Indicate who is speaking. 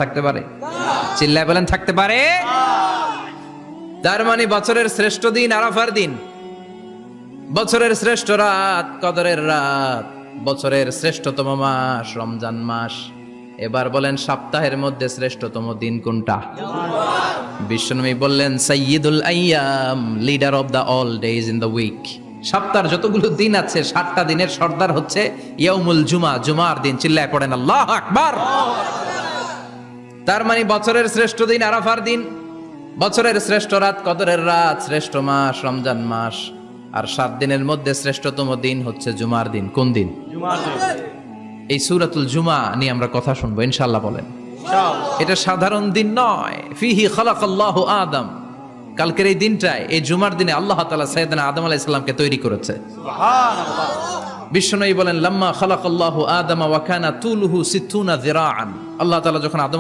Speaker 1: থাকতে পারে? চিল্লায় বলেন থাকতে পারে? তার মানে বছরের শ্রেষ্ঠ দিন আরাফার দিন, বছরের শ্রেষ্ঠ রাত কদরের রাত, বছরের শ্রেষ্ঠতম মাস রমজান মাস। এবার বলেন সপ্তাহের মধ্যে শ্রেষ্ঠতম দিন কোনটা? বিশ্বনবী বললেন সাইয়্যিদুল আইয়াম, leader of the all days in the week. সপ্তাহের যতগুলো দিন আছে 7টা দিনের সর্দার হচ্ছে ইয়াউমুল জুমা, জুমার দিন। চিল্লায় পড়েন আল্লাহু আকবার। তার মানে বছরের শ্রেষ্ঠ দিন আরাফার দিন, বছরের শ্রেষ্ঠ রাত কদরের রাত, শ্রেষ্ঠ মাস রমজান মাস, আর 7 দিনের মধ্যে শ্রেষ্ঠতম দিন হচ্ছে জুমার দিন। কোন দিন?
Speaker 2: জুমার দিন।
Speaker 1: এই সূরাতুল জুমা নিয়ে আমরা কথা শুনবো ইনশাআল্লাহ। বলেন এটা সাধারণ দিন নয়। ফিহি খালাকাল্লাহু আদম, কালকের এই দিনটায়, এই জুমার দিনে আল্লাহ তাআলা সাইয়েদনা আদম আলাইহিস সালামকে তৈরি করেছে।
Speaker 2: সুবহানাল্লাহ।
Speaker 1: বিশ্বনবী বলেন লাম্মা খালাকাল্লাহু আদম ওয়া কানা তুলুহু 60 যিরাআন, আল্লাহ তাআলা যখন আদম